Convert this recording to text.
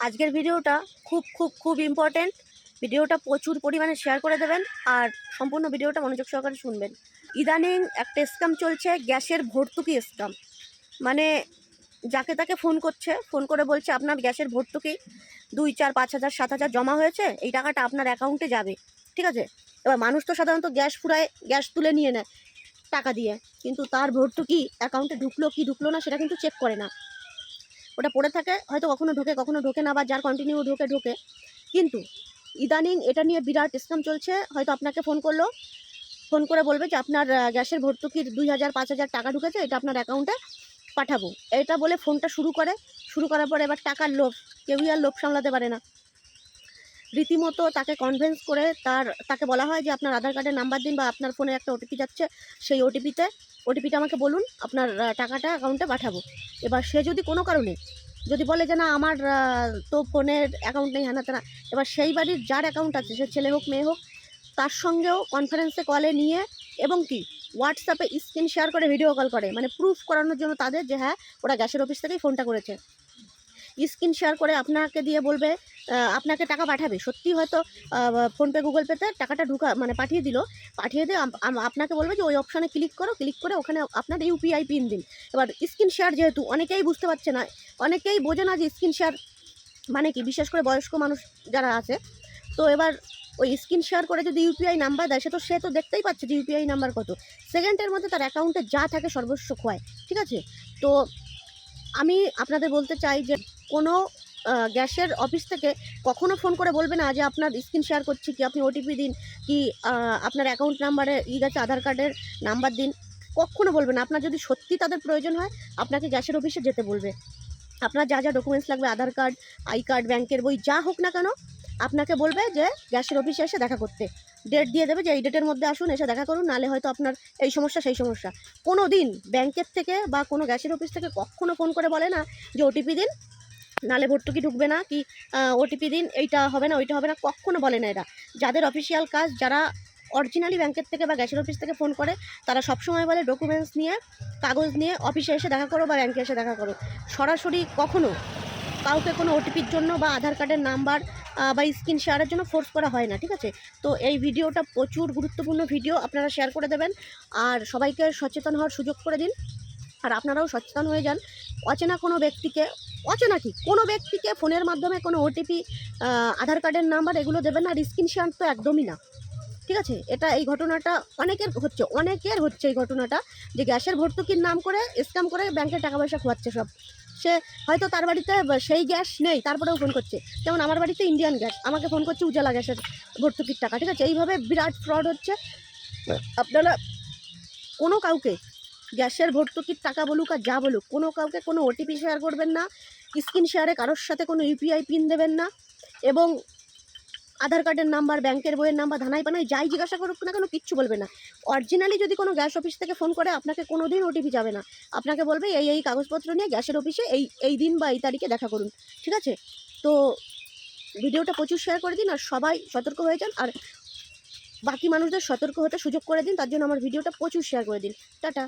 আজকের ভিডিওটা খুব ইম্পর্টেন্ট। ভিডিওটা প্রচুর পরিমাণে শেয়ার করে দেবেন আর সম্পূর্ণ ভিডিওটা মনোযোগ সহকারে শুনবেন। ইদানিং একটা স্ক্যাম চলছে, গ্যাসের ভর্তুকি স্ক্যাম। মানে যাকে তাকে ফোন করছে, ফোন করে বলছে আপনার গ্যাসের ভর্তুকি 2, 4, 5,000, 7,000 জমা হয়েছে, এই টাকাটা আপনার অ্যাকাউন্টে যাবে। ঠিক আছে, এবার মানুষ তো সাধারণত গ্যাস ফুরায় গ্যাস তুলে নিয়ে নেয় টাকা দিয়ে, কিন্তু তার ভর্তুকি অ্যাকাউন্টে ঢুকলো কি ঢুকলো না সেটা কিন্তু চেক করে না। ওটা পড়ে থাকে, হয়তো কখনো ঢোকে না, বা যার কন্টিনিউ ঢোকে। কিন্তু ইদানিং এটা নিয়ে বিরাট স্ক্যাম চলছে। হয়তো আপনাকে ফোন করলো, ফোন করে বলবে যে আপনার গ্যাসের ভর্তুকির 2,000, 5,000 টাকা ঢুকেছে, এটা আপনার অ্যাকাউন্টে পাঠাবো, এটা বলে ফোনটা শুরু করার পরে এবার টাকার লোভ, কেউই আর লোভ সামলাতে পারে না। রীতিমতো তাকে কনভিন্স করে তাকে বলা হয় যে আপনার আধার কার্ডের নাম্বার দিন, বা আপনার ফোনে একটা ওটিপি যাচ্ছে, সেই ওটিপিটা আমাকে বলুন, আপনার টাকাটা অ্যাকাউন্টে পাঠাবো। এবার সে যদি কোনো কারণে যদি বলে যে না আমার তো ফোনের অ্যাকাউন্ট নেই, হ্যানা তেনা, এবার সেই বাড়ির যার অ্যাকাউন্ট আছে, সে ছেলে হোক মেয়ে হোক, তার সঙ্গেও কনফারেন্সে কলে নিয়ে এবং কি হোয়াটসঅ্যাপে স্ক্রিন শেয়ার করে ভিডিও কল করে, মানে প্রুফ করানোর জন্য তাদের যে হ্যাঁ ওরা গ্যাসের অফিস থেকেই ফোনটা করেছে। স্ক্রিন শেয়ার করে আপনাকে দিয়ে বলবে আপনাকে টাকা পাঠাবে। সত্যি হয়তো ফোনপে গুগল পেতে টাকাটা পাঠিয়ে দিয়ে আপনাকে বলবে যে ওই অপশানে ক্লিক করে ওখানে আপনার ইউপিআই পিন দিন। এবার স্ক্রিন শেয়ার যেহেতু অনেকেই বুঝতে পারছে না, অনেকেই বোঝে না যে স্ক্রিন শেয়ার মানে কি, বিশেষ করে বয়স্ক মানুষ যারা আছে। তো এবার ওই স্ক্রিন শেয়ার করে যদি ইউপিআই নাম্বার দেয়, সে তো দেখতেই পাচ্ছে যে ইউপিআই নাম্বার কত, সেকেন্ডের মধ্যে তার অ্যাকাউন্টে যা থাকে সর্বস্ব খোয়ায়। ঠিক আছে, তো আমি আপনাদের বলতে চাই যে কোনো গ্যাসের অফিস থেকে কখনো ফোন করে বলবে না যে আপনার স্ক্রিন শেয়ার করছি, কি আপনি ওটিপি দিন, কি আপনার অ্যাকাউন্ট নাম্বারে গেছে আধার কার্ডের নাম্বার দিন, কখনো বলবে না। আপনার যদি সত্যি তাদের প্রয়োজন হয়, আপনাকে গ্যাসের অফিসে যেতে বলবে। আপনার যা ডকুমেন্টস লাগবে, আধার কার্ড, আই কার্ড, ব্যাংকের বই, যা হোক না কেন, আপনাকে বলবে যে গ্যাসের অফিসে এসে দেখা করতে। ডেট দিয়ে দেবে যে এই ডেটের মধ্যে আসুন, এসে দেখা করুন, নাহলে হয়তো আপনার এই সমস্যা সেই সমস্যা। কোনো দিন ব্যাংকের থেকে বা কোনো গ্যাসের অফিস থেকে কখনো ফোন করে বলে না যে ওটিপি দিন, নালে ভর্তুকি ঢুকবে না, কি ওটিপি দিন, এইটা হবে না ওইটা হবে না, কখনো বলে না এরা। যাদের অফিসিয়াল কাজ, যারা অরিজিনালি ব্যাংকের থেকে বা গ্যাসের অফিস থেকে ফোন করে, তারা সবসময় বলে ডকুমেন্টস নিয়ে, কাগজ নিয়ে অফিসে এসে দেখা করো বা ব্যাংকে এসে দেখা করো। সরাসরি কখনো কাউকে কোনো ওটিপির জন্য বা আধার কার্ডের নাম্বার বা স্ক্রিন শেয়ারের জন্য ফোর্স করা হয় না। ঠিক আছে, তো এই ভিডিওটা প্রচুর গুরুত্বপূর্ণ ভিডিও, আপনারা শেয়ার করে দেবেন আর সবাইকে সচেতন হওয়ার সুযোগ করে দিন। আর আপনারাও সচেতন হয়ে যান। কোনো ব্যক্তিকে ফোনের মাধ্যমে কোনো ওটিপি, আধার কার্ডের নাম্বার এগুলো দেবেন না, আর স্ক্রিন শেয়ার তো একদমই না। ঠিক আছে, এই ঘটনাটা অনেকের হচ্ছে এই ঘটনাটা, যে গ্যাসের ভর্তুকির নাম করে স্ক্যাম করে ব্যাংকের টাকা পয়সা খোয়াচ্ছে সব। সে হয়তো তার বাড়িতে সেই গ্যাস নেই, তারপরেও ফোন করছে। যেমন আমার বাড়িতে ইন্ডিয়ান গ্যাস, আমাকে ফোন করছে উজালা গ্যাসের ভর্তুকির টাকা। ঠিক আছে, এইভাবে বিরাট ফ্রড হচ্ছে। আপনারা কোনো কাউকে গ্যাসের ভর্তুকির টাকা বলুক আর যা বলুক, কোনো কাউকে কোনো ওটিপি শেয়ার করবেন না, স্ক্রিন শেয়ারে কারোর সাথে কোনো ইউপিআই পিন দেবেন না, এবং আধার কার্ডের নাম্বার, ব্যাংকের বইয়ের নাম্বার, ধানাই পানাই যাই জিজ্ঞাসা করুক না কেন, কিচ্ছু বলবে না। অরিজিনালি যদি কোনো গ্যাস অফিস থেকে ফোন করে, আপনাকে কোনো দিন ওটিপি যাবে না। আপনাকে বলবে এই কাগজপত্র নিয়ে গ্যাসের অফিসে এই দিন বা এই তারিখে দেখা করুন। ঠিক আছে, তো ভিডিওটা প্রচুর শেয়ার করে দিন আর সবাই সতর্ক হয়ে যান, আর বাকি মানুষদের সতর্ক হতে সুযোগ করে দিন। তার জন্য আমার ভিডিওটা প্রচুর শেয়ার করে দিন। টাটা।